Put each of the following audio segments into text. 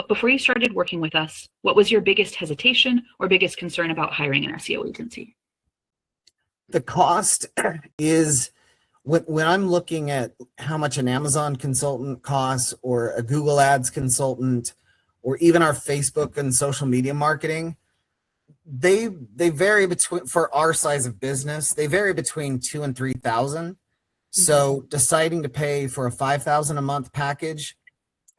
Before you started working with us, what was your biggest hesitation or biggest concern about hiring an SEO agency? The cost is, when I'm looking at how much an Amazon consultant costs, or a Google Ads consultant, or even our Facebook and social media marketing, they vary between, for our size of business, they vary between $2,000 and $3,000. So deciding to pay for a $5,000 a month package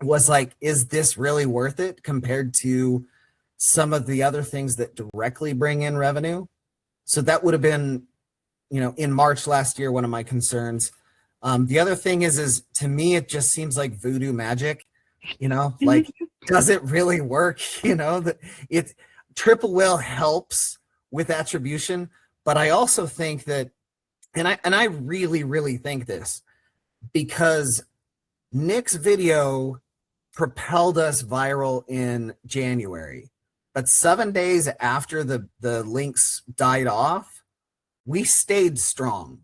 was like, is this really worth it compared to some of the other things that directly bring in revenue? So that would have been, in March last year, one of my concerns. The other thing is to me, it just seems like voodoo magic, like, does it really work? That it Triple Whale helps with attribution, but I also think that, and I really, really think this, because Nick's video propelled us viral in January, but 7 days after the links died off, we stayed strong.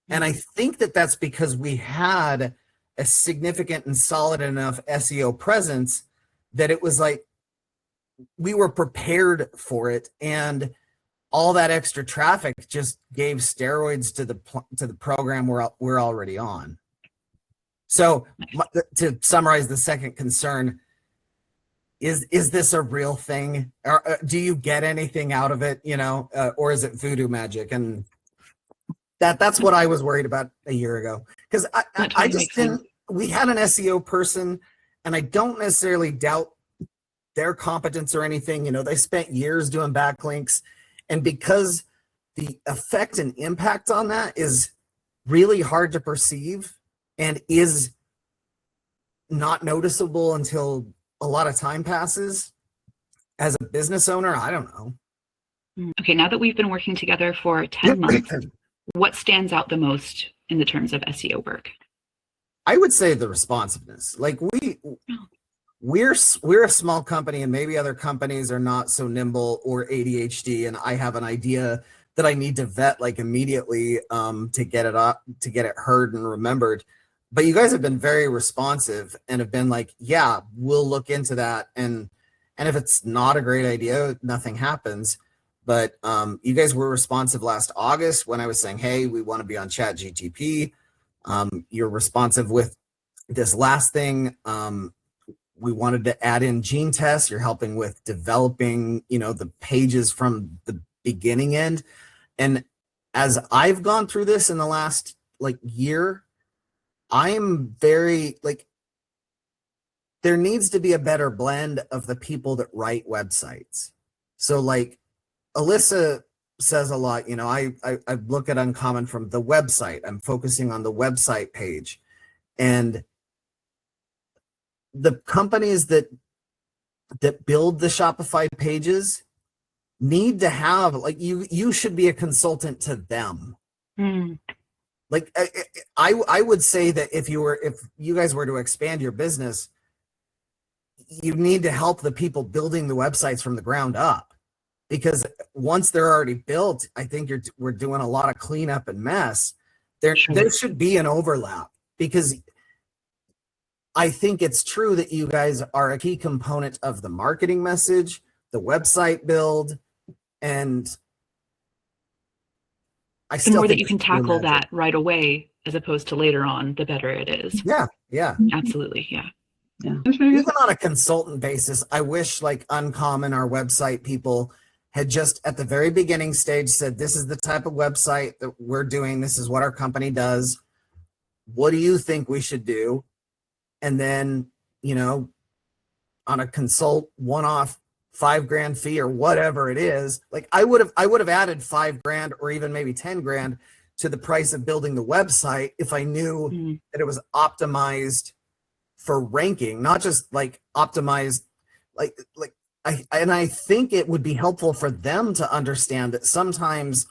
And I think that that's because we had a significant and solid enough SEO presence that it was like we were prepared for it, and all that extra traffic just gave steroids to the program we're already on. So to summarize the second concern, is this a real thing? Or do you get anything out of it, or is it voodoo magic? And that's what I was worried about a year ago, because I just didn't. We had an SEO person, and I don't necessarily doubt their competence or anything. They spent years doing backlinks, and because the effect and impact on that is really hard to perceive and is not noticeable until a lot of time passes, as a business owner, I don't know. Okay, now that we've been working together for 10 months, what stands out the most in the terms of SEO work? I would say the responsiveness. Like we're a small company, and maybe other companies are not so nimble or ADHD, and I have an idea that I need to vet like immediately to get it heard and remembered. But you guys have been very responsive and have been like, yeah, we'll look into that. And if it's not a great idea, nothing happens. But you guys were responsive last August when I was saying, hey, we want to be on ChatGTP. You're responsive with this last thing. We wanted to add in gene tests. You're helping with developing, the pages from the beginning end. And as I've gone through this in the last year, I'm very there needs to be a better blend of the people that write websites. So Alyssa says a lot, I look at Uncommon from the website. I'm focusing on the website page, and the companies that build the Shopify pages need to have you should be a consultant to them. I would say that if you guys were to expand your business, you need to help the people building the websites from the ground up, because once they're already built, I think we're doing a lot of cleanup and mess. There should be an overlap, because I think it's true that you guys are a key component of the marketing message, the website build, and the more that you can tackle that right away as opposed to later on, the better it is. Yeah. Absolutely. Yeah. Even on a consultant basis, I wish Uncommon, our website people, had just at the very beginning stage said, this is the type of website that we're doing. This is what our company does. What do you think we should do? And then, on a consult one-off $5,000 fee or whatever it is, I would have added $5,000 or even maybe $10,000 to the price of building the website if I knew that it was optimized for ranking, not just optimized I think it would be helpful for them to understand that sometimes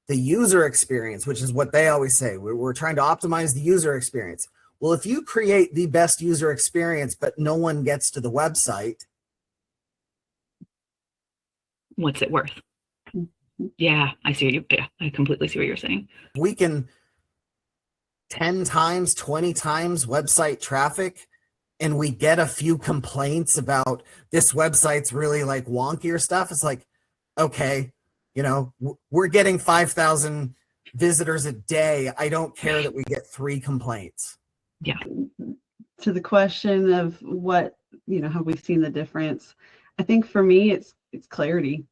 the user experience, which is what they always say, we're trying to optimize the user experience. Well, if you create the best user experience, but no one gets to the website, what's it worth? Yeah, I completely see what you're saying. We can 10 times, 20 times website traffic and we get a few complaints about this website's really like wonky or stuff, it's like, okay, we're getting 5,000 visitors a day. I don't care that we get 3 complaints. Yeah. To the question of what, have we seen the difference? I think for me, it's clarity,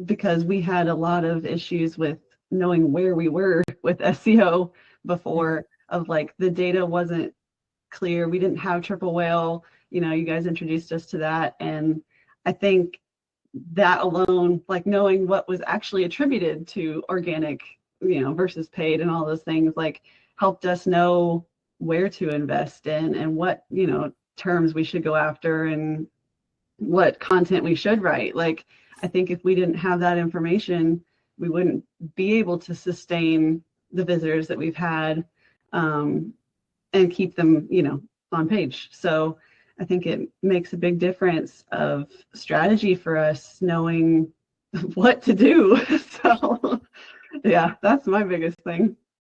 because we had a lot of issues with knowing where we were with SEO before, of like the data wasn't clear. We didn't have triple whale, you guys introduced us to that. And I think that alone, like knowing what was actually attributed to organic, versus paid and all those things, like helped us know where to invest in and what, terms we should go after and what content we should write. Like, I think if we didn't have that information, we wouldn't be able to sustain the visitors that we've had, and keep them, on page. So I think it makes a big difference of strategy for us, knowing what to do. So yeah, that's my biggest thing.